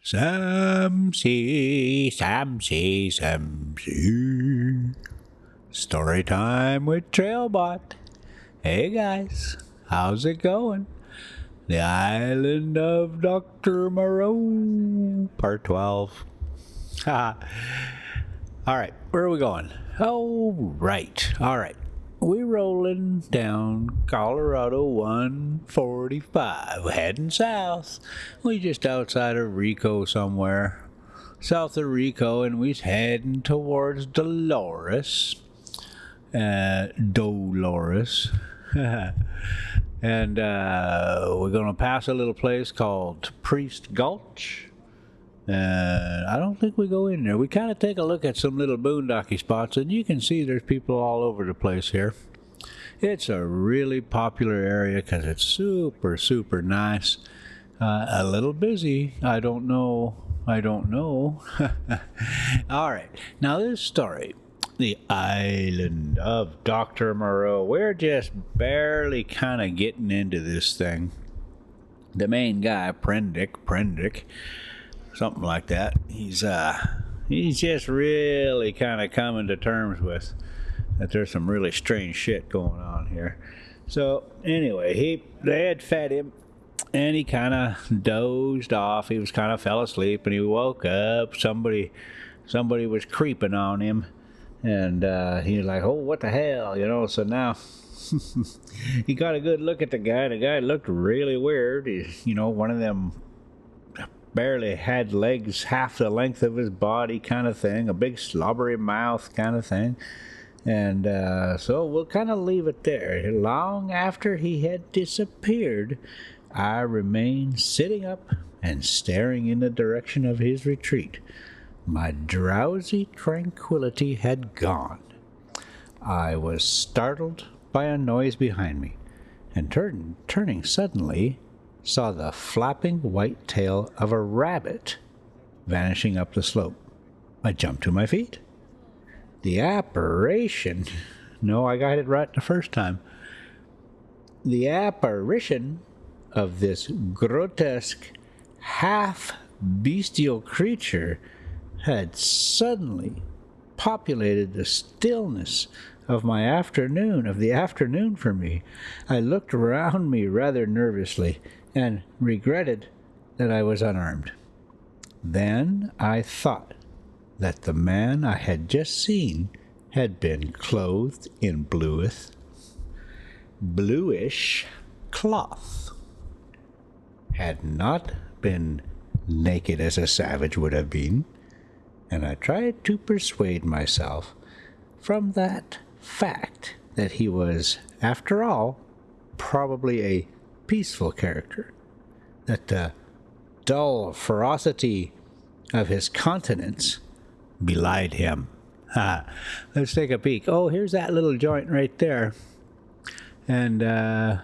Samsy, Samsy, Samsy. Story time with Trailbot. Hey guys, how's it going? The Island of Dr. Moreau, Part 12. All right, where are we going? Oh, right. All right. We're rolling down Colorado 145, heading south. We just outside of Rico somewhere, south of Rico, and we're heading towards Dolores. Dolores. And we're going to pass a little place called Priest Gulch. I don't think we go in there. We kind of take a look at some little boondocky spots, and you can see there's people all over the place here. It's a really popular area because it's super, super nice. A little busy. I don't know. All right. Now this story, the Island of Dr. Moreau. We're just barely kind of getting into this thing. The main guy, Prendick. Something like that. He's just really kind of coming to terms with that there's some really strange shit going on here. So anyway, they had fed him, and he kind of dozed off. He was kind of fell asleep, and he woke up. Somebody was creeping on him, and he was like, "Oh, what the hell?" So now he got a good look at the guy. The guy looked really weird. One of them barely had legs half the length of his body kind of thing, a big slobbery mouth kind of thing. And so we'll kind of leave it there. Long after he had disappeared, I remained sitting up and staring in the direction of his retreat. My drowsy tranquility had gone. I was startled by a noise behind me, and turning suddenly, saw the flapping white tail of a rabbit vanishing up the slope. I jumped to my feet. The apparition... No, I got it right the first time. The apparition of this grotesque, half-bestial creature had suddenly populated the stillness of the afternoon for me. I looked around me rather nervously and regretted that I was unarmed. Then I thought that the man I had just seen had been clothed in bluish cloth, had not been naked as a savage would have been, and I tried to persuade myself from that fact that he was, after all, probably a peaceful character, that the dull ferocity of his countenance belied him. Let's take a peek. Oh, here's that little joint right there, and or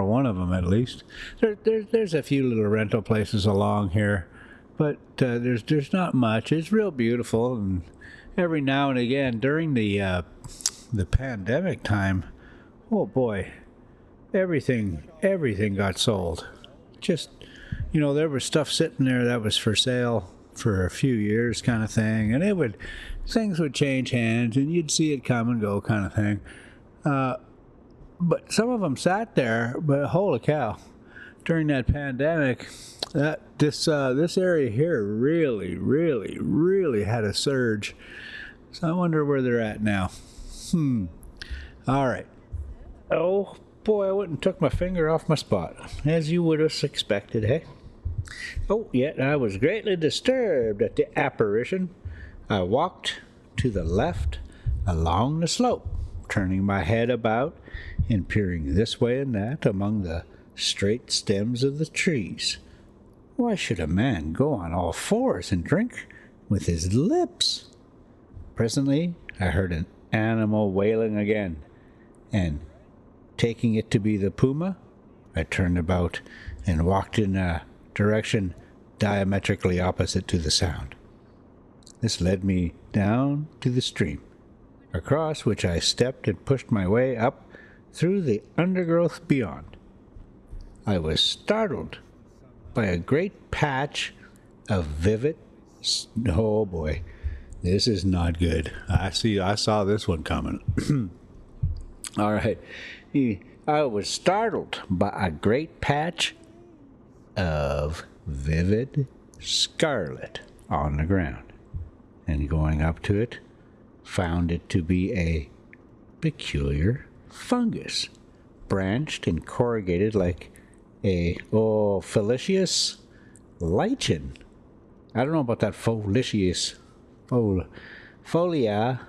one of them at least. There's a few little rental places along here, but there's not much. It's real beautiful, and every now and again during the pandemic time, oh boy, everything got sold. Just, there was stuff sitting there that was for sale for a few years kind of thing, and things would change hands, and you'd see it come and go kind of thing. But some of them sat there, but holy cow, during that pandemic, this area here really had a surge. So I wonder where they're at now. All right. Oh boy, I went and took my finger off my spot, as you would have expected, hey? Oh, yet I was greatly disturbed at the apparition. I walked to the left along the slope, turning my head about and peering this way and that among the straight stems of the trees. Why should a man go on all fours and drink with his lips? Presently, I heard an animal wailing again, and taking it to be the puma, I turned about and walked in a direction diametrically opposite to the sound. This led me down to the stream, across which I stepped and pushed my way up through the undergrowth beyond. I was startled by a great patch a vivid, oh boy, this is not good. I saw this one coming. All right. I was startled by a great patch of vivid scarlet on the ground, and going up to it, found it to be a peculiar fungus, branched and corrugated like a foliaceous lichen. I don't know about that foliaceous. Folia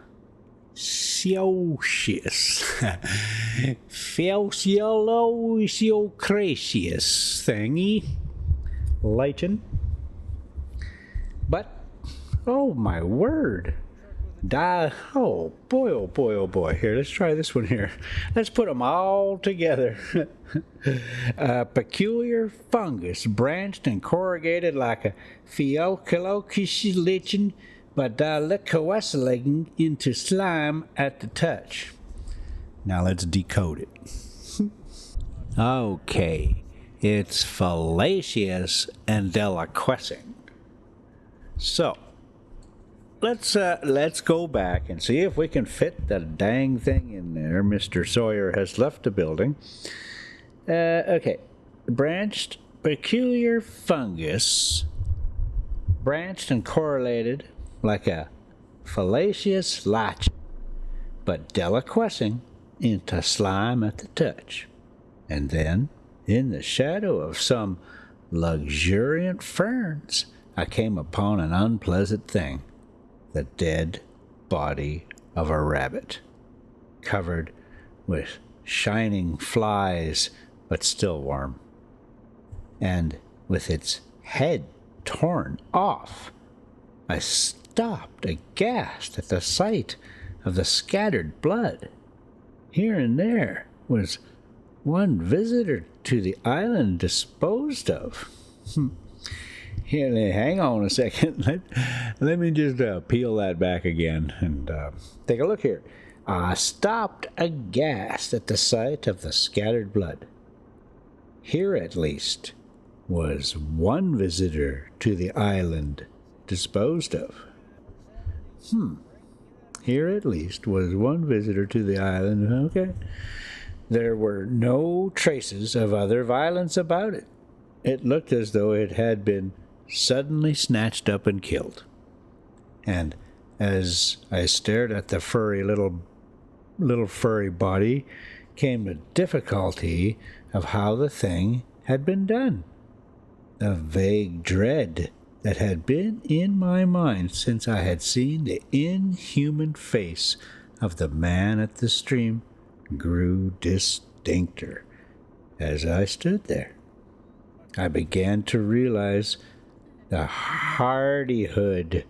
Celsius. Felciolocracius thingy. Lichen. But, oh my word. Oh boy, oh boy, oh boy. Here, let's try this one here. Let's put them all together. A peculiar fungus, branched and corrugated like a Felciolocracius lichen, but coagulating into slime at the touch. Now let's decode it. Okay, it's fallacious and deliquescing. So, let's go back and see if we can fit the dang thing in there. Mr. Sawyer has left the building. Okay, branched, peculiar fungus, branched and correlated like a fallacious lichen, but deliquescing into slime at the touch. And then, in the shadow of some luxuriant ferns, I came upon an unpleasant thing, the dead body of a rabbit, covered with shining flies, but still warm, and with its head torn off. I stopped aghast at the sight of the scattered blood. Here and there was one visitor to the island disposed of. Here, hang on a second. Let me just peel that back again and take a look here. I stopped aghast at the sight of the scattered blood. Here, at least, was one visitor to the island disposed of. Here, at least, was one visitor to the island. Okay. There were no traces of other violence about it. It looked as though it had been suddenly snatched up and killed. And as I stared at the furry little furry body, came the difficulty of how the thing had been done. A vague dread that had been in my mind since I had seen the inhuman face of the man at the stream grew distincter as I stood there. I began to realize the hardihood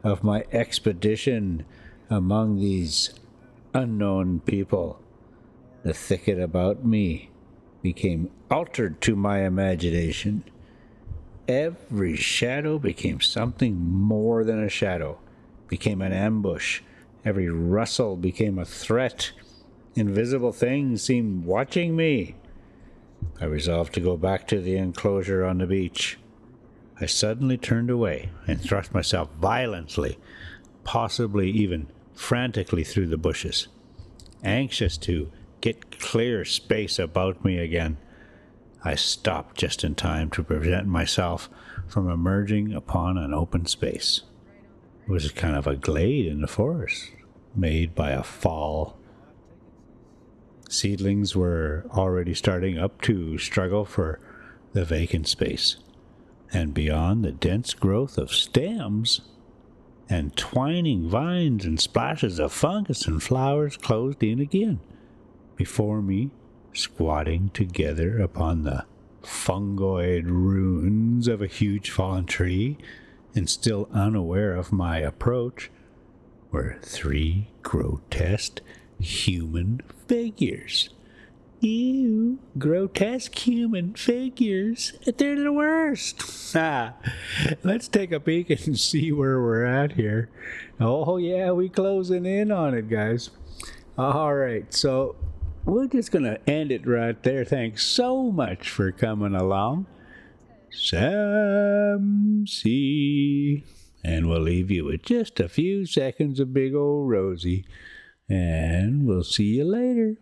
of my expedition among these unknown people. The thicket about me became altered to my imagination. Every shadow became something more than a shadow, became an ambush. Every rustle became a threat. Invisible things seemed watching me. I resolved to go back to the enclosure on the beach. I suddenly turned away and thrust myself violently, possibly even frantically, through the bushes, anxious to get clear space about me again. I stopped just in time to prevent myself from emerging upon an open space. It was kind of a glade in the forest, made by a fall. Seedlings were already starting up to struggle for the vacant space, and beyond the dense growth of stems and twining vines and splashes of fungus and flowers closed in again. Before me, squatting together upon the fungoid ruins of a huge fallen tree, and still unaware of my approach, were 3 grotesque human figures. Ew, grotesque human figures. They're the worst. Let's take a peek and see where we're at here. Oh yeah, we closing in on it, guys. All right, so we're just going to end it right there. Thanks so much for coming along. Sam C. And we'll leave you with just a few seconds of big old Rosie. And we'll see you later.